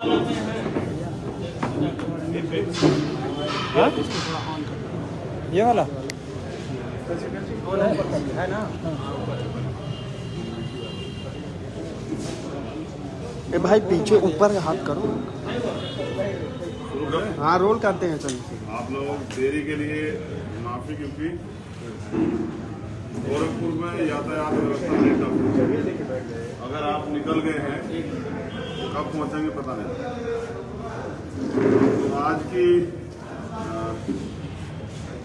हाँ? ये वाला है ना। ए भाई पीछे ऊपर हाथ करो। हाँ रोल करते हैं चल। आप लोग देरी के लिए माफी, क्योंकि गोरखपुर में यातायात व्यवस्था नहीं टफ। अगर आप निकल गए हैं तो कब पहुंचेंगे पता नहीं। तो आज की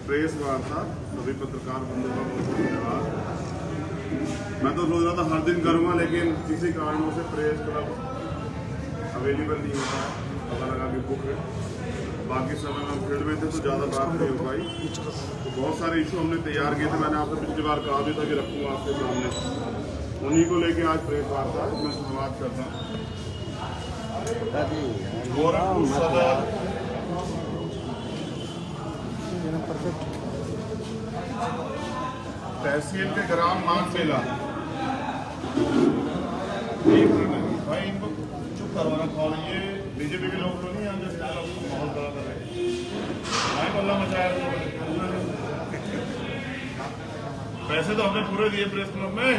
प्रेस वार्ता सभी पत्रकार बंधुओं का बहुत धन्यवाद। मैं तो सोच रहा था हर दिन करूंगा, लेकिन किसी कारणों से प्रेस क्लब अवेलेबल नहीं होता है। पता लगा कि बुक है, बाकी समय में फील्ड में थे तो ज़्यादा बात नहीं हो पाई। तो बहुत सारे इशू हमने तैयार किए थे। मैंने आपसे पिछली बार कहा भी था कि रखूंगा आपके सामने, उन्हीं को लेके आज प्रेस वार्ता मैं शुरुआत करता हूँ। गोरखपुर सदर तहसील के ग्राम मानबेला, एक मिनट भाई इनको चुप करवाना कौन है? ये बीजेपी के लोग तो नहीं आगे माहौल खड़ा कर रहे हैं, भाई बल्ला मचाया। पैसे तो हमने पूरे दिए प्रेस क्लब में।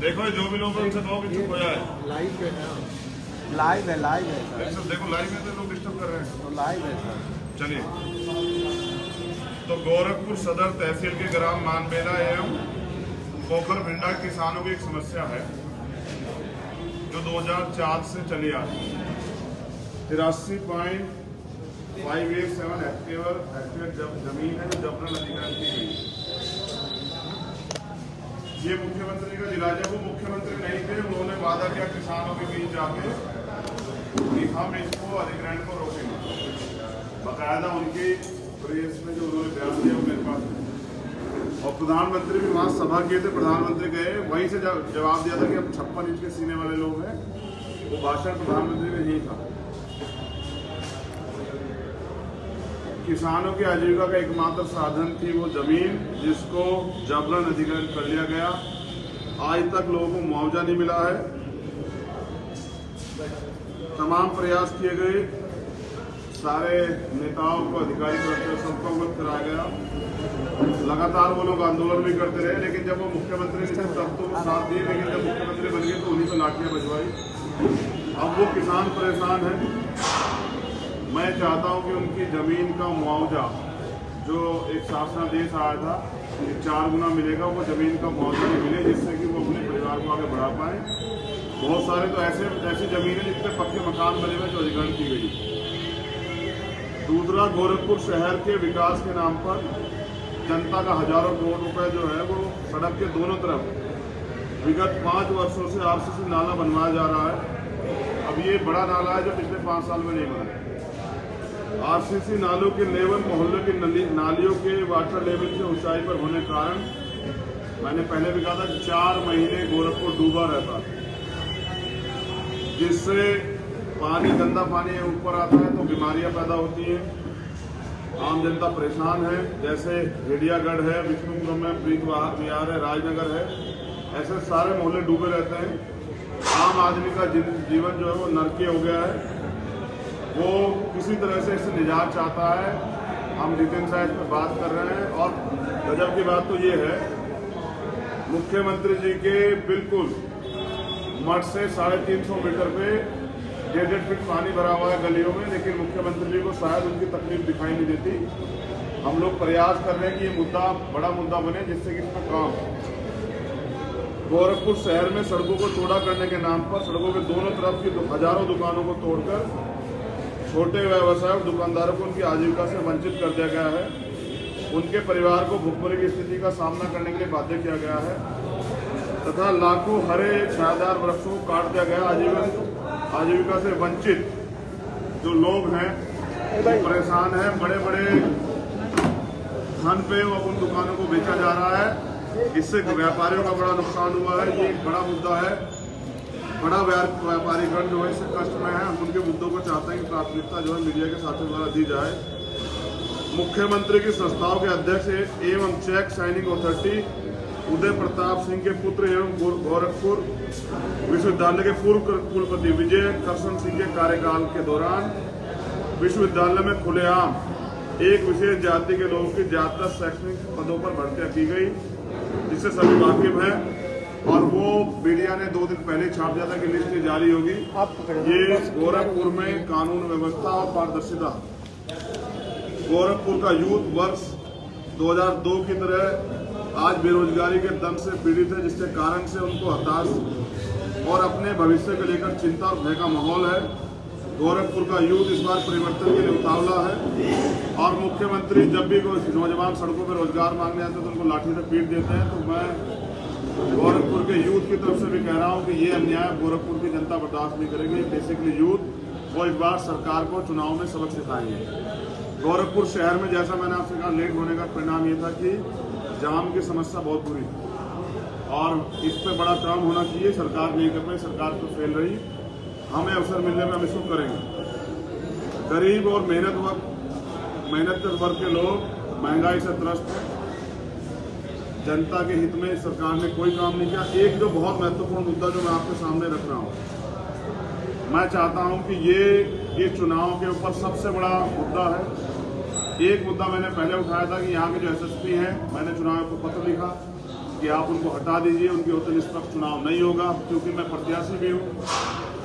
देखो जो भी लोग उनसे कहो कि चुप हो जाए। लाइव है, लाइव है, लाइव है। देखो लाइव में तो लोग डिस्टर्ब कर रहे हैं। तो लाइव है सर। चलिए, तो गोरखपुर सदर तहसील के ग्राम मानबेला एवं पोखर भिंडा किसानों की एक समस्या है जो 2004 से चली आ रही है। 83.587 हेक्टेयर जमीन है जो जबरन अधिग्रहण की गई। ये मुख्यमंत्री का जिला, जब वो मुख्यमंत्री नहीं थे उन्होंने वादा किया किसानों के बीच जाके कि हम इसको अधिग्रहण को रोकेंगे। बाकायदा उनकी प्रेस में जो उन्होंने बयान दिया वो मेरे पास है। और प्रधानमंत्री भी वहाँ सभा किए थे, प्रधानमंत्री गए, वहीं से जवाब दिया था कि हम 56 इंच के सीने वाले लोग हैं। वो भाषण प्रधानमंत्री में यही था। किसानों की आजीविका का एकमात्र साधन थी वो जमीन, जिसको जबरन अधिग्रहण कर लिया गया। आज तक लोगों को मुआवजा नहीं मिला है। तमाम प्रयास किए गए, सारे नेताओं को, अधिकारी को सबको अवगत कराया गया। लगातार वो लोग आंदोलन भी करते रहे, लेकिन जब वो मुख्यमंत्री ने तब तो साथ दिए, लेकिन जब मुख्यमंत्री बन गए तो उन्हीं को लाठियां बजवाई। अब वो किसान परेशान है। मैं चाहता हूं कि उनकी जमीन का मुआवजा जो एक शासनादेश आया था कि 4 गुना मिलेगा, वो जमीन का मुआवजा नहीं मिले, जिससे कि वो अपने परिवार को आगे बढ़ा पाए। बहुत सारे तो ऐसी जमीनें जिसपे पक्के मकान बने हुए जो अधिग्रहण की गई। दूसरा, गोरखपुर शहर के विकास के नाम पर जनता का हजारों करोड़ रुपए जो है वो सड़क के दोनों तरफ विगत 5 वर्षों से आरसीसी नाला बनवाया जा रहा है। अब ये बड़ा नाला है जो पिछले 5 साल में नहीं बना। आरसीसी नालों के लेवल मोहल्ले की नालियों के वाटर लेवल से ऊंचाई पर होने के कारण, मैंने पहले भी कहा था, 4 महीने गोरखपुर डूबा रहता है, जिससे पानी, गंदा पानी ऊपर आता है तो बीमारियां पैदा होती हैं। आम जनता परेशान है। जैसे हेडियागढ़ है, विष्णुपुरम में प्रीत विहार है, राजनगर है, ऐसे सारे मोहल्ले डूबे रहते हैं। आम आदमी का जीवन जो है वो नरकीय हो गया है। वो किसी तरह से इससे निजात चाहता है। हम नितिन साहब पर बात कर रहे हैं। और गजब की बात तो ये है, मुख्यमंत्री जी के बिल्कुल मठ से 350 मीटर पे 1.5 फीट पानी भरा हुआ है गलियों में, लेकिन मुख्यमंत्री जी को शायद उनकी तकलीफ दिखाई नहीं देती। हम लोग प्रयास कर रहे हैं कि ये मुद्दा बड़ा मुद्दा बने, जिससे कि इसका काम। गोरखपुर शहर में सड़कों को चौड़ा करने के नाम पर सड़कों के दोनों तरफ की हजारों दुकानों को तोड़कर छोटे व्यवसाय और दुकानदारों को उनकी आजीविका से वंचित कर दिया गया है। उनके परिवार को भुखमरी की स्थिति का सामना करने के लिए बाध्य किया गया है तथा लाखों हरे छायादार वृक्षों को काट दिया गया। आजीविका से वंचित जो लोग हैं परेशान हैं। बड़े बड़े धन पे उन दुकानों को बेचा जा रहा है, इससे व्यापारियों का बड़ा नुकसान हुआ है। ये एक बड़ा मुद्दा है। बड़ा व्यापारीगण जो है इससे कष्ट में है। हम उनके मुद्दों को चाहते हैं कि प्राथमिकता जो है मीडिया के साथियों द्वारा दी जाए। मुख्यमंत्री की संस्थाओं के अध्यक्ष एवं check signing authority Uday Pratap Singh के पुत्र एवं गोरखपुर विश्वविद्यालय के पूर्व कुलपति विजय कृष्ण सिंह के कार्यकाल के दौरान विश्वविद्यालय में खुलेआम एक विशेष जाति के लोगों की ज्यादातर शैक्षणिक पदों पर भर्तियां की गई, जिससे सभी वाकिफ हैं। और वो मीडिया ने 2 दिन पहले छाप दिया था कि लिस्ट जारी होगी। ये गोरखपुर में कानून व्यवस्था और पारदर्शिता। गोरखपुर का यूथ वर्ष 2002 की तरह आज बेरोजगारी के दंश से पीड़ित है, जिसके कारण से उनको हताश और अपने भविष्य को लेकर चिंता और भय का माहौल है। गोरखपुर का यूथ इस बार परिवर्तन के लिए उतावला है और मुख्यमंत्री जब भी कोई नौजवान सड़कों पर रोजगार मांगने आते हैं तो उनको लाठी से पीट देते हैं। तो मैं गोरखपुर के यूथ की तरफ से भी कह रहा हूं कि ये अन्याय गोरखपुर की जनता बर्दाश्त नहीं करेगी। बेसिकली यूथ वो इस बार सरकार को चुनाव में सबक सिखाएंगे। गोरखपुर शहर में जैसा मैंने आपसे कहा लेट होने का परिणाम ये था कि जाम की समस्या बहुत बुरी और इस पर बड़ा काम होना चाहिए। सरकार नहीं कर पाई, सरकार तो फेल रही। हमें अवसर मिलने में हम इसको करेंगे। गरीब और मेहनत वर्ग के लोग महंगाई से त्रस्त हैं। जनता के हित में सरकार ने कोई काम नहीं किया। एक जो बहुत महत्वपूर्ण मुद्दा जो मैं आपके सामने रख रहा हूं, मैं चाहता हूं कि ये चुनाव के ऊपर सबसे बड़ा मुद्दा है। एक मुद्दा मैंने पहले उठाया था कि यहाँ के जो एसएसपी हैं, मैंने चुनाव को पत्र लिखा कि आप उनको हटा दीजिए, उनके होते निष्पक्ष चुनाव नहीं होगा, क्योंकि मैं प्रत्याशी भी हूँ।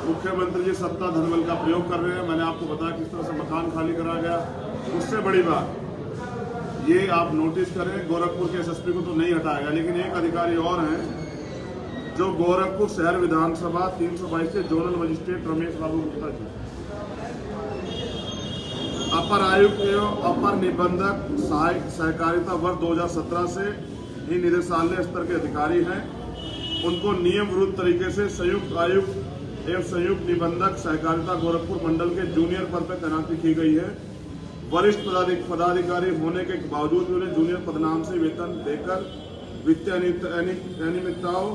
मुख्यमंत्री जी सत्ता धनबल का प्रयोग कर रहे हैं। मैंने आपको बताया किस तरह से मकान खाली करा गया। उससे बड़ी बात ये आप नोटिस करें, गोरखपुर के एसएसपी को तो नहीं हटाएगा, लेकिन एक अधिकारी और हैं जो गोरखपुर शहर विधानसभा 322 के जोनल मजिस्ट्रेट रमेश बाबू गुप्ता जी, अपर आयुक्त एवं अपर निबंधक सहायक सहकारिता वर्ष 2017 से ही निदेशालय स्तर के अधिकारी हैं। उनको नियम विरुद्ध तरीके से संयुक्त आयुक्त एवं संयुक्त निबंधक सहकारिता गोरखपुर मंडल के जूनियर पद पर तैनाती की गई है। वरिष्ठ पदाधिकारी होने के बावजूद भी उन्हें जूनियर पदनाम से वेतन देकर वित्तीय अनियमितताओं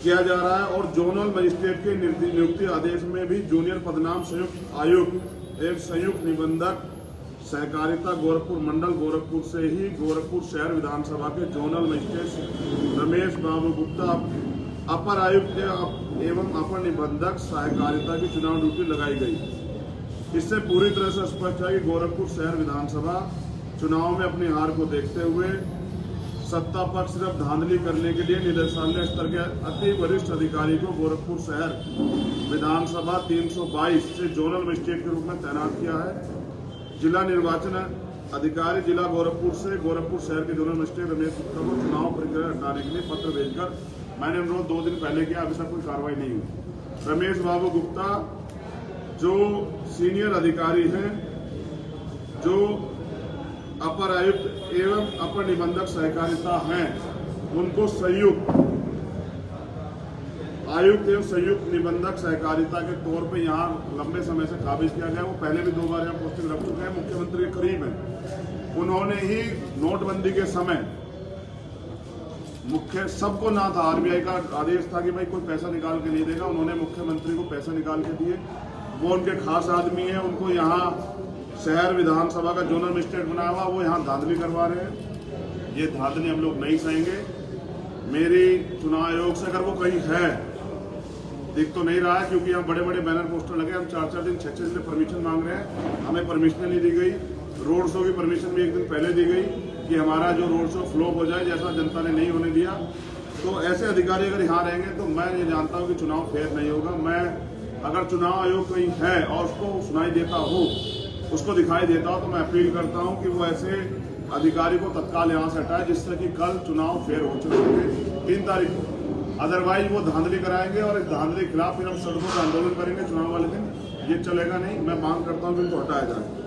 किया जा रहा है और जोनल मजिस्ट्रेट के नियुक्ति आदेश में भी जूनियर पदनाम संयुक्त आयुक्त एवं संयुक्त निबंधक सहकारिता गोरखपुर मंडल गोरखपुर से ही गोरखपुर शहर विधानसभा के जोनल मजिस्ट्रेट रमेश बाबू गुप्ता अपर आयुक्त एवं अपर निबंधक सहकारिता की चुनाव ड्यूटी लगाई गई। इससे पूरी तरह से स्पष्ट है कि गोरखपुर शहर विधानसभा चुनाव में अपनी हार को देखते हुए सत्ता पक्ष सिर्फ धांधली करने के लिए निदेशालय स्तर के अति वरिष्ठ अधिकारी को गोरखपुर शहर विधानसभा 322 से जोनल मजिस्ट्रेट के रूप में तैनात किया है। जिला निर्वाचन अधिकारी जिला गोरखपुर से गोरखपुर शहर के जोनल मजिस्ट्रेट रमेश गुप्ता को चुनाव प्रक्रिया हटाने के लिए पत्र भेजकर मैंने अनुरोध 2 दिन पहले किया, अभी तक कोई कार्रवाई नहीं हुई। रमेश बाबू गुप्ता जो सीनियर अधिकारी हैं, जो अपर आयुक्त एवं अपर निबंधक सहकारिता हैं, उनको संयुक्त आयुक्त एवं संयुक्त निबंधक सहकारिता के तौर पे यहाँ लंबे समय से काबिज किया गया। वो पहले भी 2 बार यहाँ पोस्टिंग रख चुके हैं, मुख्यमंत्री के करीब हैं। उन्होंने ही नोटबंदी के समय सबको ना था, आरबीआई का आदेश था कि भाई कोई पैसा निकाल के नहीं देगा, उन्होंने मुख्यमंत्री को पैसा निकाल के दिए। वो उनके खास आदमी हैं, उनको यहाँ शहर विधानसभा का जोनल मजिस्ट्रेट बनाया हुआ, वो यहाँ धांधली करवा रहे हैं। ये धांधली हम लोग नहीं सहेंगे। मेरी चुनाव आयोग से अगर वो कहीं है, दिख तो नहीं रहा है क्योंकि यहाँ बड़े बड़े बैनर पोस्टर लगे, हम 4-4 दिन 6-6 दिन परमिशन मांग रहे हैं, हमें परमिशन नहीं दी गई। रोड शो की परमिशन भी 1 दिन पहले दी गई कि हमारा जो रोड शो फ्लॉप हो जाए, जैसा जनता ने नहीं होने दिया। तो ऐसे अधिकारी अगर यहाँ रहेंगे तो मैं ये जानता हूँ कि चुनाव फेयर नहीं होगा। मैं अगर चुनाव आयोग कहीं है और उसको सुनाई देता हो, उसको दिखाई देता हो, तो मैं अपील करता हूँ कि वो ऐसे अधिकारी को तत्काल यहाँ से हटाए, जिससे कि कल चुनाव फेयर हो चुके 3 तारीख को। अदरवाइज वो धांधली कराएंगे और इस धांधली के खिलाफ फिर हम सड़कों पर आंदोलन करेंगे चुनाव वाले दिन। ये चलेगा नहीं। मैं मांग करता हूँ कि इनको हटाया जाए।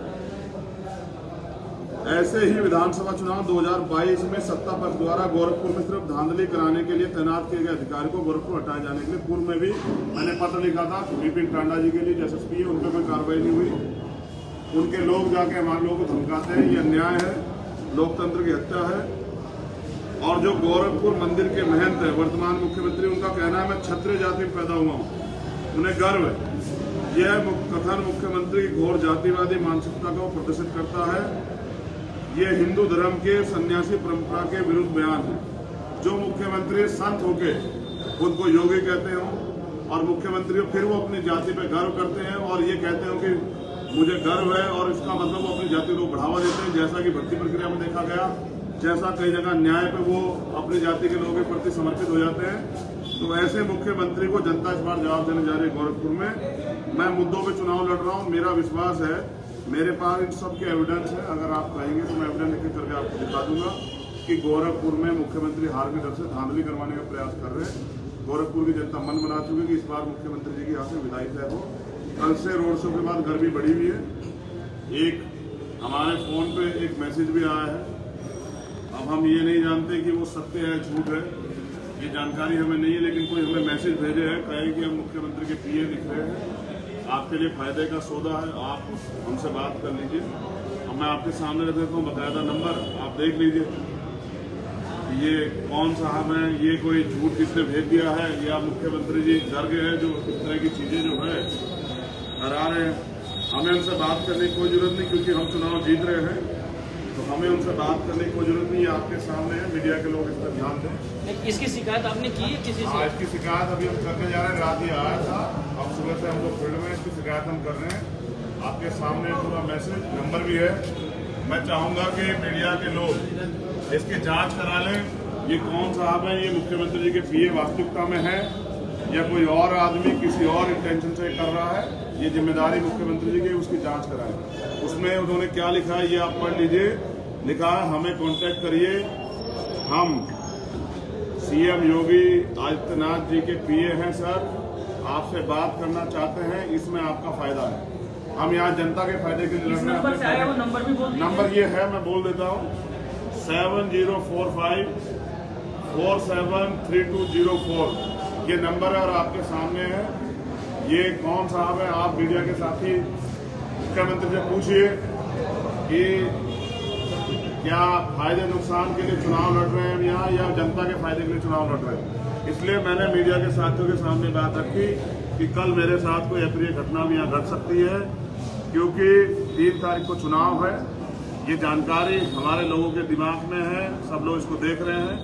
ऐसे ही विधानसभा चुनाव 2022 में सत्ता पक्ष द्वारा गोरखपुर में सिर्फ धांधली कराने के लिए तैनात किए गए अधिकारी को गोरखपुर हटाए जाने के लिए पूर्व में भी मैंने पत्र लिखा था। विपिन टांडा जी के लिए जो एसएसपी है, उन पर कोई कार्रवाई नहीं हुई। उनके लोग जाके हमारे लोगों को धमकाते हैं। ये अन्याय है, लोकतंत्र की हत्या है। और जो गोरखपुर मंदिर के महंत है, वर्तमान मुख्यमंत्री, उनका कहना है मैं क्षत्रिय जाति में पैदा हुआ हूँ, उन्हें गर्व है। यह कथन मुख्यमंत्री की घोर जातिवादी मानसिकता को प्रदर्शित करता है। ये हिंदू धर्म के सन्यासी परंपरा के विरुद्ध बयान है। जो मुख्यमंत्री संत होके खुद को योगी कहते हो और मुख्यमंत्री फिर वो अपनी जाति पे गर्व करते हैं और ये कहते हो कि मुझे गर्व है, और इसका मतलब वो अपनी जाति को बढ़ावा देते हैं, जैसा कि भर्ती प्रक्रिया में देखा गया, जैसा कई जगह न्याय पे वो अपनी जाति के लोगों के प्रति समर्पित हो जाते हैं। तो ऐसे मुख्यमंत्री को जनता इस बार जवाब देने जा रही है गोरखपुर में। मैं मुद्दों पे चुनाव लड़ रहा हूँ, मेरा विश्वास है, मेरे पास इन सब के एविडेंस है, अगर आप कहेंगे तो मैं एविडेंस लिख करके आपको दिखा दूंगा कि गोरखपुर में मुख्यमंत्री हार के डर से धांधली करवाने का प्रयास कर रहे हैं। गोरखपुर की जनता मन बना चुकी है कि इस बार मुख्यमंत्री जी की यहाँ से विदाई तय हो। कल से रोड शो के बाद गर्मी बढ़ी हुई है। एक हमारे फोन पे एक मैसेज भी आया है, अब हम ये नहीं जानते कि वो सत्य है झूठ है, ये जानकारी हमें नहीं है, लेकिन कोई हमें मैसेज भेजे है, कहे कि हम मुख्यमंत्री के पीए लिख रहे हैं, आपके लिए फायदे का सौदा है, आप हमसे बात कर लीजिए। अब मैं आपके सामने रख देता हूँ बाकायदा नंबर, आप देख लीजिए ये कौन साहब हैं, ये कोई झूठ किसने भेज दिया है, या मुख्यमंत्री जी डर गए हैं जो इस तरह की चीजें जो है करा रहे हैं। हमें उनसे बात करने की कोई जरूरत नहीं, क्योंकि हम चुनाव जीत रहे हैं, तो हमें उनसे बात करने की कोई जरूरत नहीं है। आपके सामने है, मीडिया के लोग इस पर ध्यान दें। इसकी शिकायत आपने की है किसी से? इसकी शिकायत अभी हम करने जा रहे हैं, रात ही आया था, अब सुबह से हम लोग फील्ड में इसकी शिकायत हम कर रहे हैं। आपके सामने पूरा मैसेज नंबर भी है। मैं चाहूंगा कि मीडिया के लोग इसकी जांच करा लें, ये कौन साहब है, ये मुख्यमंत्री जी के पीए वास्तविकता में है या कोई और आदमी किसी और इंटेंशन से कर रहा है, ये जिम्मेदारी मुख्यमंत्री जी की, उसकी जांच कराएं। उसमें उन्होंने क्या लिखा है ये आप पढ़ लीजिए। लिखा है, हमें कांटेक्ट करिए, हम सीएम योगी आदित्यनाथ जी के पीए हैं सर, आपसे बात करना चाहते हैं, इसमें आपका फायदा है। हम यहाँ जनता के फायदे के लिए लड़ रहे हैं। नंबर भी बोल दीजिए। नंबर ये है, मैं बोल देता हूँ, 7045 473204 ये नंबर है और आपके सामने है। ये कौन साहब है, आप मीडिया के साथी मुख्यमंत्री से पूछिए कि क्या फायदे नुकसान के लिए चुनाव लड़ रहे हैं यहाँ, या जनता के फायदे के लिए चुनाव लड़ रहे हैं। इसलिए मैंने मीडिया के साथियों के सामने बात रखी कि कल मेरे साथ कोई अप्रिय घटना भी यहाँ घट सकती है, क्योंकि 3 तारीख को चुनाव है। ये जानकारी हमारे लोगों के दिमाग में है, सब लोग इसको देख रहे हैं।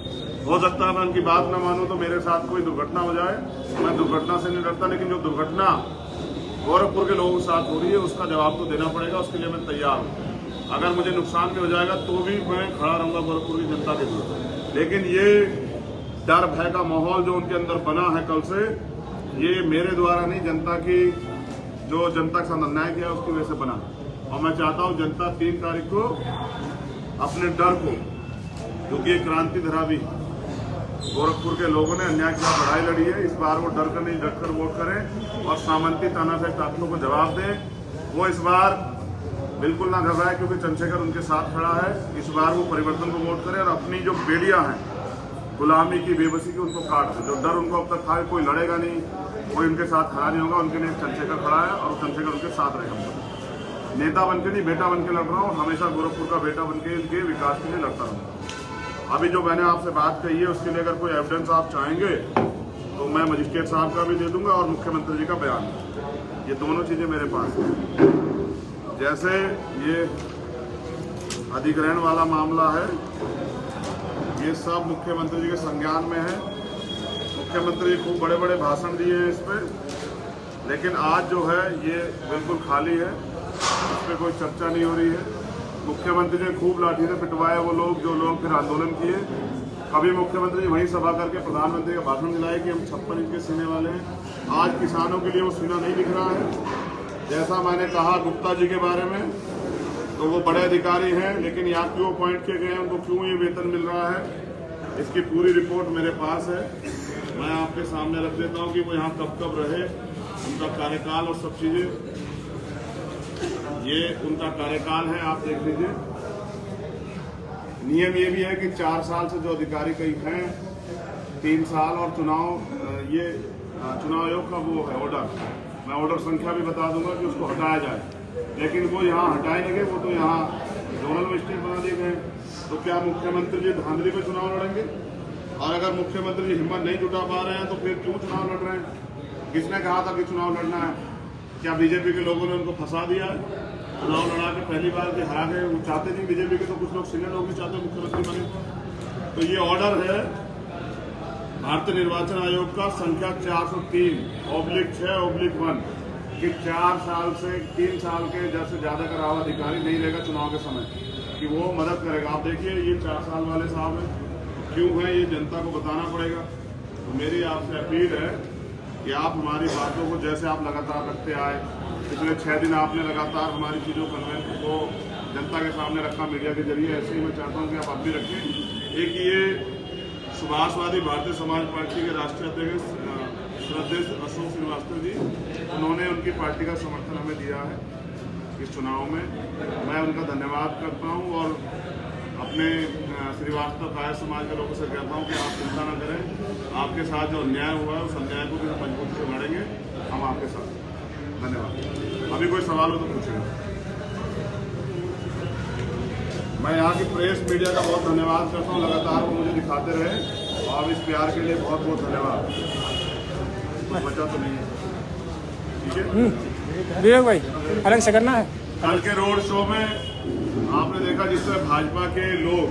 हो सकता है मैं उनकी बात न मानूं तो मेरे साथ कोई दुर्घटना हो जाए, मैं दुर्घटना से नहीं डरता, लेकिन जो दुर्घटना गोरखपुर के लोगों के साथ हो रही है उसका जवाब तो देना पड़ेगा, उसके लिए मैं तैयार हूँ। अगर मुझे नुकसान भी हो जाएगा तो भी मैं खड़ा रहूंगा गोरखपुर की जनता के लिए। लेकिन ये डर भय का माहौल जो उनके अंदर बना है कल से, ये मेरे द्वारा नहीं, जनता की जो जनता के साथ अन्याय किया उसकी वजह से बना। और मैं चाहता हूँ जनता 3 तारीख को अपने डर को, क्योंकि ये क्रांति धरावी गोरखपुर के लोगों ने अन्याय के साथ लड़ाई लड़ी है, इस बार वो डर कर नहीं डरकर वोट करें और सामंती तानाशाही ताकतों को जवाब दें। वो इस बार बिल्कुल ना घबराए, क्योंकि चंद्रशेखर उनके साथ खड़ा है। इस बार वो परिवर्तन को वोट करें और अपनी जो बेड़ियां हैं गुलामी की, बेबसी की, उनको काट दें। जो डर उनको अब तक था कोई लड़ेगा नहीं, कोई उनके साथ खड़ा नहीं होगा, उनके लिए चंद्रशेखर खड़ा है और चंद्रशेखर उनके साथ रहेगा। नेता बनके नहीं, बेटा बनके लड़ रहा हूँ, हमेशा गोरखपुर का बेटा बनके इनके विकास के लिए लड़ता रहूँगा। अभी जो मैंने आपसे बात कही है उसके लिए अगर कोई एविडेंस आप चाहेंगे तो मैं मजिस्ट्रेट साहब का भी दे दूंगा और मुख्यमंत्री जी का बयान, ये दोनों चीजें मेरे पास हैं। जैसे ये अधिग्रहण वाला मामला है, ये सब मुख्यमंत्री जी के संज्ञान में है। मुख्यमंत्री जी खूब बड़े बड़े भाषण दिए हैं इस पर, लेकिन आज जो है ये बिल्कुल खाली है, इस पर कोई चर्चा नहीं हो रही है। मुख्यमंत्री ने खूब लाठी से पिटवाए वो लोग जो लोग फिर आंदोलन किए। कभी मुख्यमंत्री जी वहीं सभा करके प्रधानमंत्री का भाषण दिलाए कि हम 56 इंच के सीने वाले हैं। आज किसानों के लिए वो सीना नहीं दिख रहा है। जैसा मैंने कहा गुप्ता जी के बारे में, तो वो बड़े अधिकारी हैं, लेकिन यहाँ क्यों अपॉइंट किए गए हैं, उनको क्यों ये वेतन मिल रहा है, इसकी पूरी रिपोर्ट मेरे पास है। मैं आपके सामने रख देता हूँ कि वो यहाँ कब कब रहे, उनका कार्यकाल और सब चीजें, ये उनका कार्यकाल है, आप देख लीजिए। नियम ये भी है कि 4 साल से जो अधिकारी कई हैं 3 साल, और ये चुनाव आयोग का वो है ऑर्डर, मैं ऑर्डर संख्या भी बता दूंगा कि उसको हटाया जाए, लेकिन वो यहाँ हटाए नहीं गए, वो तो यहाँ जोनल मजिस्ट्रेट बना दिए गए। तो क्या मुख्यमंत्री जी धांधली पे चुनाव लड़ेंगे? और अगर मुख्यमंत्री जी हिम्मत नहीं जुटा पा रहे हैं तो फिर क्यों चुनाव लड़ रहे हैं? किसने कहा था कि चुनाव लड़ना है? क्या बीजेपी के लोगों ने उनको फंसा दिया है? चुनाव लड़ा के पहली बार के हरा गए, वो चाहते नहीं बीजेपी के, तो कुछ लोग सिंगल लोग भी चाहते मुख्यमंत्री बने। तो ये ऑर्डर है भारतीय निर्वाचन आयोग का संख्या 403/6/1 कि 4 साल से 3 साल के से ज्यादा का राव अधिकारी नहीं रहेगा चुनाव के समय, कि वो मदद करेगा। आप देखिए ये 4 साल वाले साहब हैं, क्यों है ये जनता को बताना पड़ेगा। तो मेरी आपसे अपील है कि आप हमारी बातों को जैसे आप लगातार रखते आए, पिछले 6 दिन आपने लगातार हमारी चीज़ों को जनता के सामने रखा मीडिया के जरिए, ऐसे ही मैं चाहता हूँ कि आप भी रखें। एक ये सुभाषवादी भारतीय समाज पार्टी के राष्ट्रीय अध्यक्ष श्रद्धेय अशोक श्रीवास्तव जी, उन्होंने उनकी पार्टी का समर्थन हमें दिया है इस चुनाव में, मैं उनका धन्यवाद करता हूँ। और अपने श्रीवास्तव काय समाज के लोगों से कहता हूँ कि आप चिंता न करें, आपके साथ जो अन्याय हुआ है उस अन्याय को भी हम मजबूती से लड़ेंगे, हम आपके साथ। धन्यवाद। अभी कोई सवाल हो तो पूछेगा। मैं यहाँ की प्रेस मीडिया का बहुत धन्यवाद करता हूँ, लगातार वो मुझे दिखाते रहे और इस प्यार के लिए बहुत बहुत धन्यवाद। कुछ बचा तो नहीं है, ठीक है विवेक भाई, अलग से करना है। कल के रोड शो में आपने देखा जिस तरह भाजपा के लोग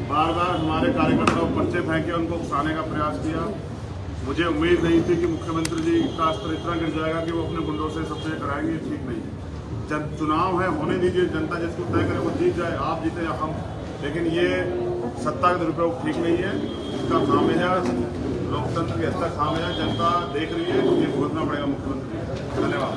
बार बार हमारे कार्यकर्ताओं को पर्चे फेंके, उनको उकसाने का प्रयास किया। मुझे उम्मीद नहीं थी कि मुख्यमंत्री जी का स्तर इतना गिर जाएगा कि वो अपने गुंडों से सबसे कराएंगे, ठीक नहीं है। जब चुनाव है होने दीजिए, जनता जिसको तय करे वो जीत जाए, आप जीते या हम, लेकिन ये सत्ता के दुरुपयोग ठीक नहीं है। इसका खामियाजा लोकतंत्र की हत्या खामियाजा जनता देख रही है, ये भुगतना पड़ेगा मुख्यमंत्री। धन्यवाद।